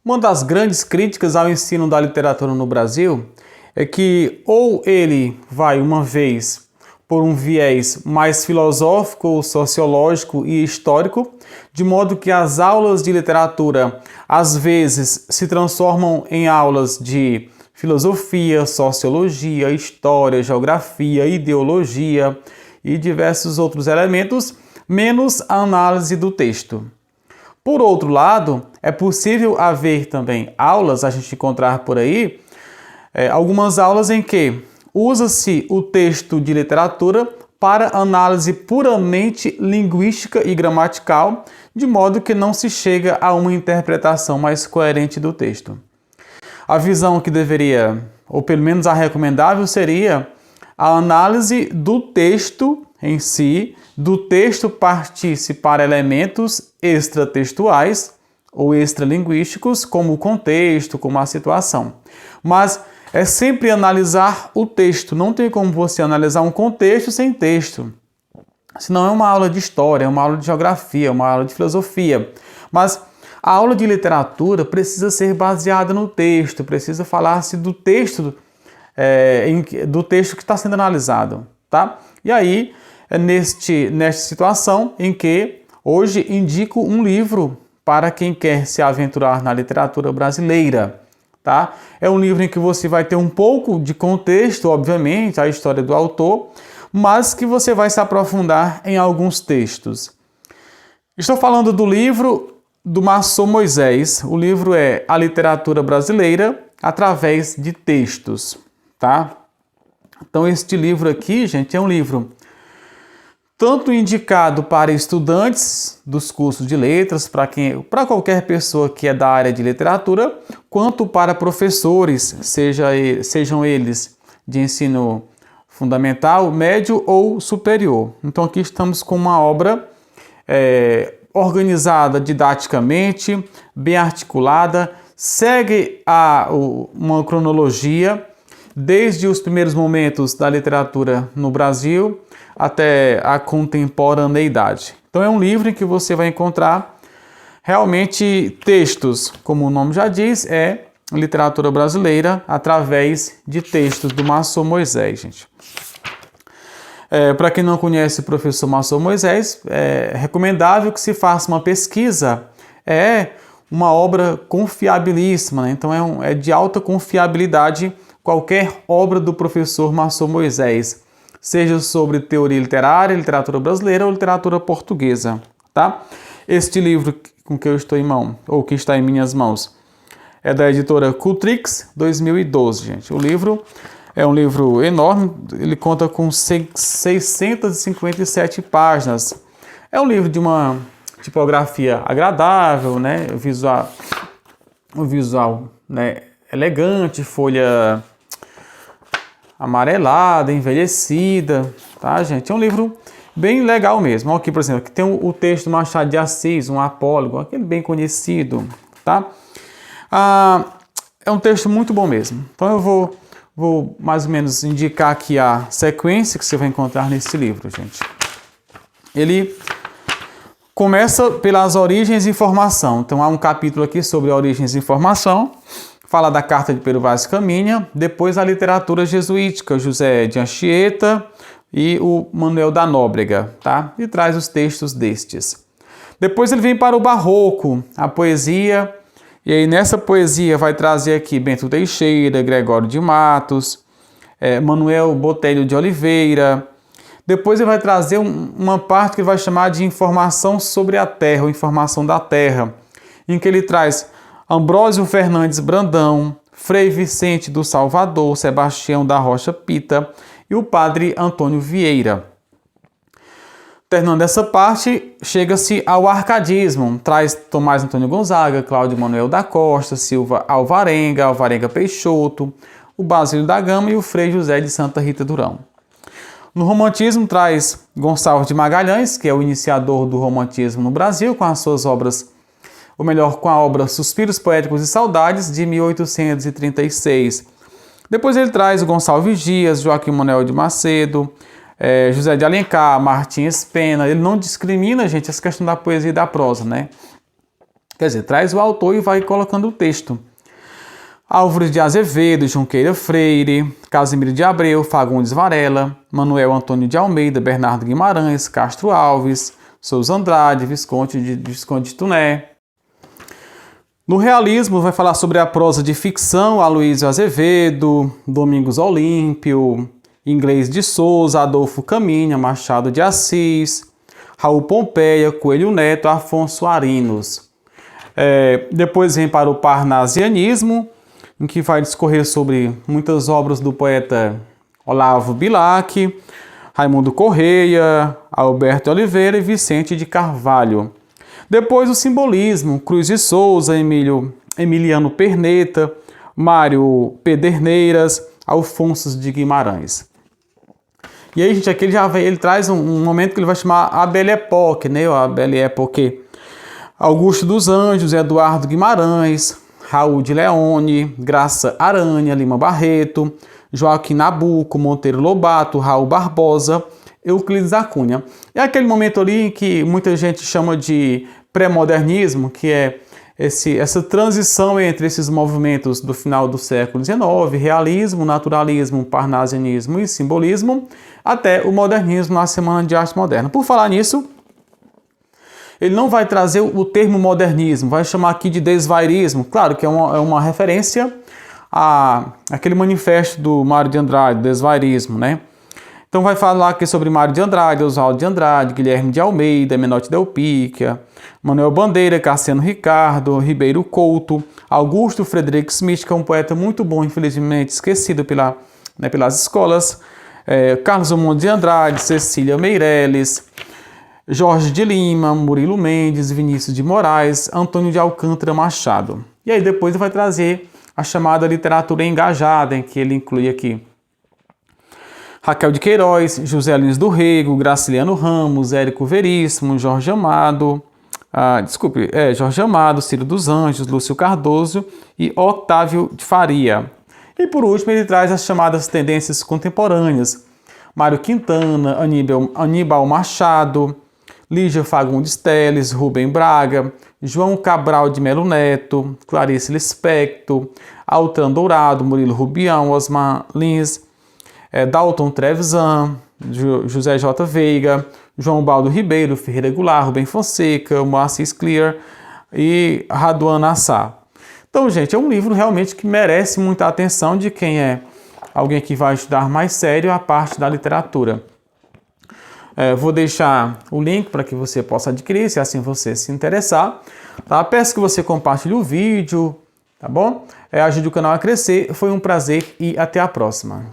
Uma das grandes críticas ao ensino da literatura no Brasil é que ou ele vai uma vez por um viés mais filosófico, sociológico e histórico, de modo que as aulas de literatura às vezes se transformam em aulas de filosofia, sociologia, história, geografia, ideologia e diversos outros elementos, menos a análise do texto. Por outro lado, é possível haver também aulas, a gente encontrar por aí, algumas aulas em que usa-se o texto de literatura para análise puramente linguística e gramatical, de modo que não se chega a uma interpretação mais coerente do texto. A visão que deveria, ou pelo menos a recomendável, seria a análise do texto em si, do texto partir-se para elementos extratextuais ou extralinguísticos, como o contexto, como a situação. Mas é sempre analisar o texto, não tem como você analisar um contexto sem texto. Senão é uma aula de história, é uma aula de geografia, é uma aula de filosofia. Mas a aula de literatura precisa ser baseada no texto, precisa falar-se do texto, do texto que está sendo analisado, tá? E aí, é nesta situação em que hoje indico um livro para quem quer se aventurar na literatura brasileira, tá? É um livro em que você vai ter um pouco de contexto, obviamente, a história do autor, mas que você vai se aprofundar em alguns textos. Estou falando do livro do Marçom Moisés. O livro é A Literatura Brasileira através de Textos, tá? Então, este livro aqui, gente, é um livro tanto indicado para estudantes dos cursos de letras, para qualquer pessoa que é da área de literatura, quanto para professores, sejam eles de ensino fundamental, médio ou superior. Então aqui estamos com uma obra organizada didaticamente, bem articulada, segue uma cronologia desde os primeiros momentos da literatura no Brasil até a contemporaneidade. Então é um livro em que você vai encontrar realmente textos, como o nome já diz, é literatura brasileira através de textos do Marçom Moisés, gente. Para quem não conhece o professor Marçom Moisés, é recomendável que se faça uma pesquisa. É uma obra confiabilíssima, né? Então é de alta confiabilidade qualquer obra do professor Marçom Moisés, seja sobre teoria literária, literatura brasileira ou literatura portuguesa, tá? Este livro com que eu estou em mão, ou que está em minhas mãos, é da editora Cultrix, 2012, gente. O livro é um livro enorme, ele conta com 657 páginas. É um livro de uma tipografia agradável, né? O visual, né? Elegante, folha amarelada, envelhecida, tá, gente? É um livro bem legal mesmo. Aqui, por exemplo, aqui tem o texto do Machado de Assis, um apólogo, aquele bem conhecido, tá? É um texto muito bom mesmo. Então eu vou mais ou menos indicar aqui a sequência que você vai encontrar nesse livro, gente. Ele começa pelas origens e formação. Então há um capítulo aqui sobre origens e formação. Fala da carta de Pero Vaz Caminha, depois a literatura jesuítica, José de Anchieta e o Manuel da Nóbrega, tá? E traz os textos destes. Depois ele vem para o barroco, a poesia, e aí nessa poesia vai trazer aqui Bento Teixeira, Gregório de Matos, Manuel Botelho de Oliveira. Depois ele vai trazer uma parte que ele vai chamar de informação sobre a terra, ou informação da terra, em que ele traz Ambrósio Fernandes Brandão, Frei Vicente do Salvador, Sebastião da Rocha Pita e o padre Antônio Vieira. Terminando essa parte, chega-se ao arcadismo. Traz Tomás Antônio Gonzaga, Cláudio Manuel da Costa, Silva Alvarenga Peixoto, o Basílio da Gama e o Frei José de Santa Rita Durão. No romantismo traz Gonçalves de Magalhães, que é o iniciador do romantismo no Brasil, com as suas obras, ou melhor, com a obra Suspiros Poéticos e Saudades, de 1836. Depois ele traz o Gonçalves Dias, Joaquim Manuel de Macedo, José de Alencar, Martins Pena. Ele não discrimina, gente, essa questão da poesia e da prosa, né? Quer dizer, traz o autor e vai colocando o texto. Álvares de Azevedo, Junqueira Freire, Casimiro de Abreu, Fagundes Varela, Manuel Antônio de Almeida, Bernardo Guimarães, Castro Alves, Souza Andrade, Visconde de Tuné. No realismo, vai falar sobre a prosa de ficção, Aloysio Azevedo, Domingos Olímpio, Inglês de Souza, Adolfo Caminha, Machado de Assis, Raul Pompeia, Coelho Neto, Afonso Arinos. Depois vem para o parnasianismo, em que vai discorrer sobre muitas obras do poeta Olavo Bilac, Raimundo Correia, Alberto Oliveira e Vicente de Carvalho. Depois o simbolismo, Cruz de Souza, Emiliano Perneta, Mário Pederneiras, Alfonso de Guimarães. E aí, gente, aqui ele traz um momento que ele vai chamar a Belle Époque, né? A Belle Époque. Augusto dos Anjos, Eduardo Guimarães, Raul de Leone, Graça Aranha, Lima Barreto, Joaquim Nabuco, Monteiro Lobato, Raul Barbosa, Euclides da Cunha. É aquele momento ali em que muita gente chama de pré-modernismo, que é essa transição entre esses movimentos do final do século XIX, realismo, naturalismo, parnasianismo e simbolismo, até o modernismo na Semana de Arte Moderna. Por falar nisso, ele não vai trazer o termo modernismo, vai chamar aqui de desvairismo. Claro que é uma referência àquele manifesto do Mário de Andrade, desvairismo, né? Então vai falar aqui sobre Mário de Andrade, Oswaldo de Andrade, Guilherme de Almeida, Menotti Del Picchia, Manuel Bandeira, Cassiano Ricardo, Ribeiro Couto, Augusto Frederico Smith, que é um poeta muito bom, infelizmente esquecido pelas escolas, Carlos Drummond de Andrade, Cecília Meirelles, Jorge de Lima, Murilo Mendes, Vinícius de Moraes, Antônio de Alcântara Machado. E aí depois ele vai trazer a chamada literatura engajada, em que ele inclui aqui Raquel de Queiroz, José Lins do Rego, Graciliano Ramos, Érico Veríssimo, Jorge Amado, Ciro dos Anjos, Lúcio Cardoso e Otávio de Faria. E por último ele traz as chamadas tendências contemporâneas, Mário Quintana, Aníbal Machado, Lígia Fagundes Telles, Rubem Braga, João Cabral de Melo Neto, Clarice Lispector, Altran Dourado, Murilo Rubião, Osmar Lins, Dalton Trevisan, José J. Veiga, João Baldo Ribeiro, Ferreira Goulart, Rubem Fonseca, Moacir Clear e Raduan Nassar. Então, gente, é um livro realmente que merece muita atenção de quem é alguém que vai estudar mais sério a parte da literatura. Vou deixar o link para que você possa adquirir, se assim você se interessar. Tá? Peço que você compartilhe o vídeo, tá bom? Ajude o canal a crescer. Foi um prazer e até a próxima.